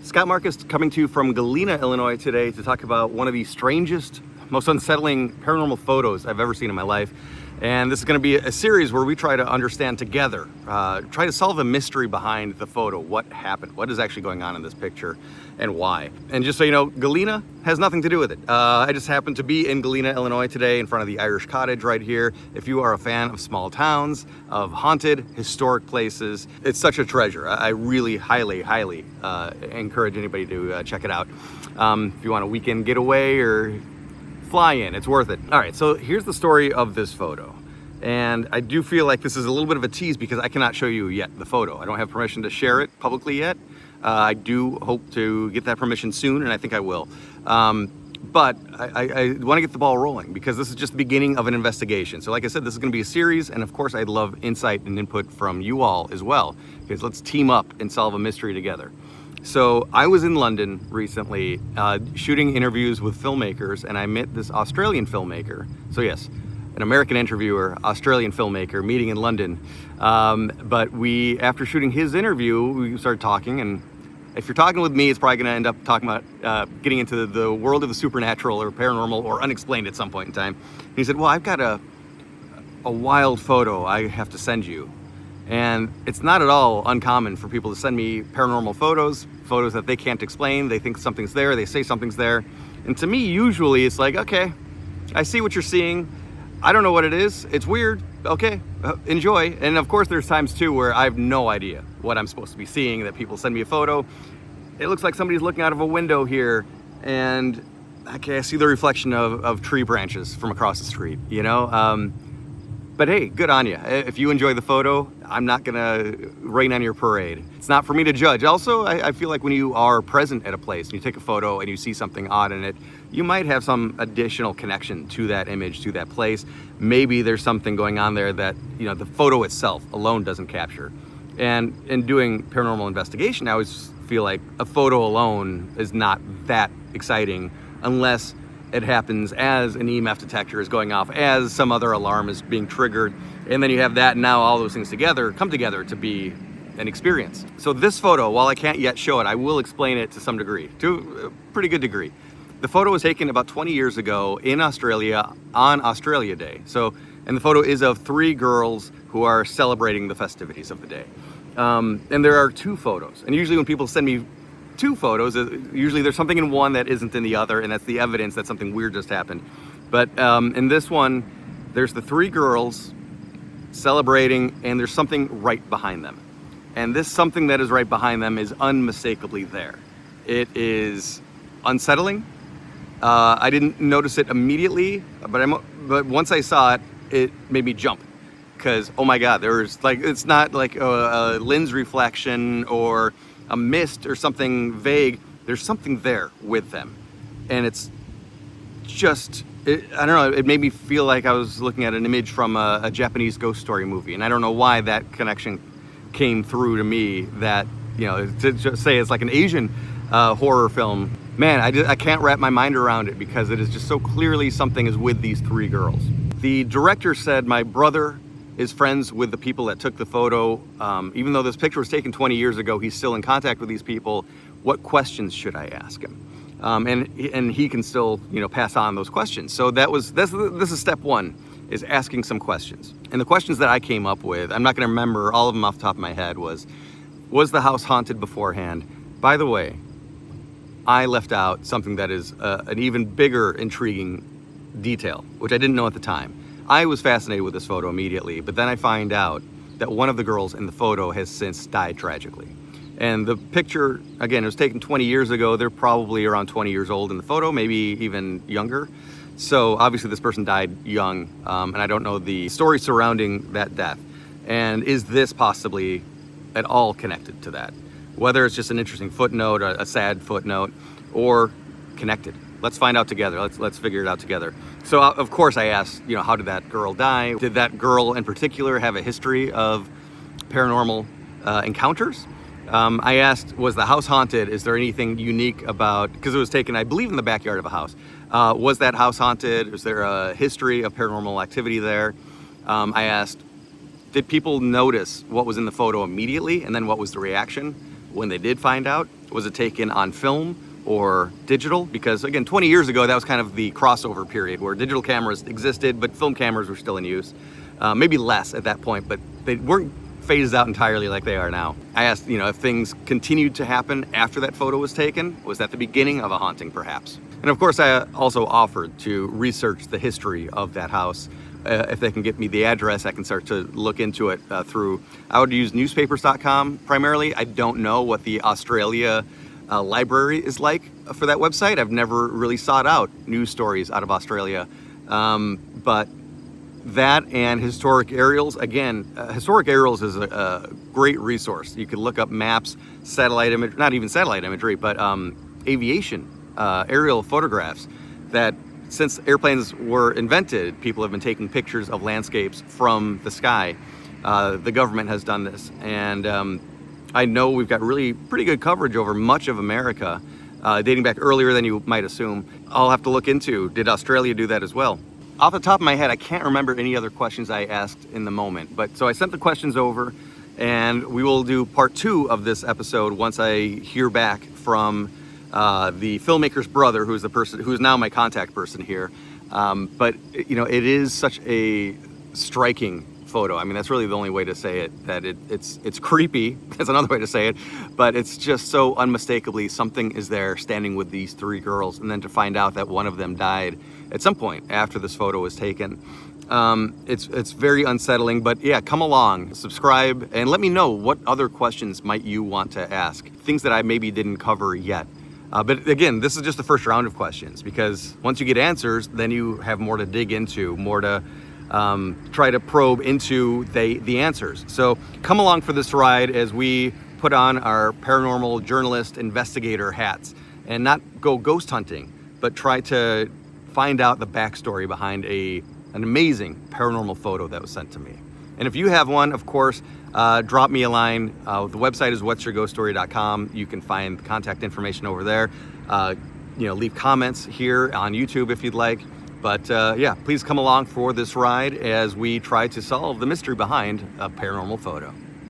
Scott Marcus coming to you from Galena, Illinois today to talk about one of the strangest, most unsettling paranormal photos I've ever seen in my life. And this is going to be a series where we try to understand together, try to solve a mystery behind the photo. What happened? What is actually going on in this picture and why? And just so you know, Galena has nothing to do with it. I just happened to be in Galena, Illinois today in front of the Irish Cottage right here. If you are a fan of small towns, of haunted, historic places, it's such a treasure. I really highly encourage anybody to check it out. If you want a weekend getaway or fly in, it's worth it. All right, so here's the story of this photo. And I do feel like this is a little bit of a tease because I cannot show you yet the photo. I don't have permission to share it publicly yet. I do hope to get that permission soon, and I think I will. But I want to get the ball rolling because this is just the beginning of an investigation. So like I said, this is going to be a series, and of course I'd love insight and input from you all as well, because let's team up and solve a mystery together. So I was in London recently shooting interviews with filmmakers, and I met this Australian filmmaker. So yes, an American interviewer, Australian filmmaker, meeting in London. But after shooting his interview, we started talking, and if you're talking with me, it's probably gonna end up talking about getting into the world of the supernatural or paranormal or unexplained at some point in time. And he said, well, I've got a wild photo I have to send you. And it's not at all uncommon for people to send me paranormal photos that they can't explain. They think something's there, they say something's there. And to me, usually it's like, okay, I see what you're seeing. I don't know what it is. It's weird. Okay, enjoy. And of course, there's times too where I have no idea what I'm supposed to be seeing, that people send me a photo. It looks like somebody's looking out of a window here, and okay, I see the reflection of tree branches from across the street, you know? But hey, good on you. If you enjoy the photo, I'm not gonna rain on your parade. It's not for me to judge. Also, I feel like when you are present at a place and you take a photo and you see something odd in it, you might have some additional connection to that image, to that place. Maybe there's something going on there that, you know, the photo itself alone doesn't capture. And in doing paranormal investigation, I always feel like a photo alone is not that exciting unless it happens as an EMF detector is going off, as some other alarm is being triggered, and then you have that, and now all those things come together to be an experience. So this photo, while I can't yet show it, I will explain it to some degree, to a pretty good degree. The photo was taken about 20 years ago in Australia on Australia Day. And the photo is of 3 girls who are celebrating the festivities of the day. And there are 2 photos. And usually when people send me 2 photos, usually there's something in one that isn't in the other, and that's the evidence that something weird just happened. But in this one, there's the 3 girls celebrating, and there's something right behind them. And this something that is right behind them is unmistakably there. It is unsettling. I didn't notice it immediately, but once I saw it, it made me jump. Because, oh my God, it's not like a lens reflection or a mist or something vague. There's something there with them. And it's just, I don't know, it made me feel like I was looking at an image from a Japanese ghost story movie. And I don't know why that connection came through to me, that, you know, to just say it's like an Asian horror film. Man, I can't wrap my mind around it because it is just so clearly something is with these 3 girls. The director said my brother is friends with the people that took the photo. Even though this picture was taken 20 years ago, he's still in contact with these people. What questions should I ask him? And he can still, you know, pass on those questions. So this is step 1, is asking some questions. And the questions that I came up with, I'm not gonna remember all of them off the top of my head, was the house haunted beforehand? By the way, I left out something that is an even bigger intriguing detail, which I didn't know at the time. I was fascinated with this photo immediately, but then I find out that one of the girls in the photo has since died tragically. And the picture, again, it was taken 20 years ago. They're probably around 20 years old in the photo, maybe even younger. So obviously this person died young, and I don't know the story surrounding that death. And is this possibly at all connected to that? Whether it's just an interesting footnote, a sad footnote, or connected. Let's find out together. Let's figure it out together. So of course I asked, you know, how did that girl die? Did that girl in particular have a history of paranormal encounters? I asked, was the house haunted? Is there anything unique about, because it was taken, I believe, in the backyard of a house. Was that house haunted? Was there a history of paranormal activity there? I asked, did people notice what was in the photo immediately? And then what was the reaction when they did find out? Was it taken on film or digital? Because again, 20 years ago, that was kind of the crossover period where digital cameras existed, but film cameras were still in use. Maybe less at that point, but they weren't phased out entirely like they are now. I asked, if things continued to happen after that photo was taken. Was that the beginning of a haunting, perhaps? And of course, I also offered to research the history of that house. If they can get me the address, I can start to look into it I would use newspapers.com primarily. I don't know what the Australia library is like for that website. I've never really sought out news stories out of Australia. But that and historic aerials. Again, historic aerials is a great resource. You could look up maps, satellite image, not even satellite imagery, but aviation aerial photographs that since airplanes were invented, people have been taking pictures of landscapes from the sky. The government has done this. And I know we've got really pretty good coverage over much of America, dating back earlier than you might assume. I'll have to look into, did Australia do that as well? Off the top of my head, I can't remember any other questions I asked in the moment. But so I sent the questions over, and we will do part 2 of this episode once I hear back from the filmmaker's brother, who's the person who's now my contact person here. But it is such a striking photo. I mean, that's really the only way to say it. That it's creepy. That's another way to say it. But it's just so unmistakably something is there standing with these 3 girls, and then to find out that one of them died at some point after this photo was taken. It's very unsettling. But yeah, come along, subscribe, and let me know what other questions might you want to ask. Things that I maybe didn't cover yet. But again, this is just the first round of questions, because once you get answers, then you have more to dig into, more to try to probe into the answers. So come along for this ride as we put on our paranormal journalist investigator hats and not go ghost hunting, but try to find out the backstory behind an amazing paranormal photo that was sent to me. And if you have one, of course, drop me a line. The website is whatsyourghoststory.com. You can find contact information over there. Leave comments here on YouTube if you'd like. But yeah, please come along for this ride as we try to solve the mystery behind a paranormal photo.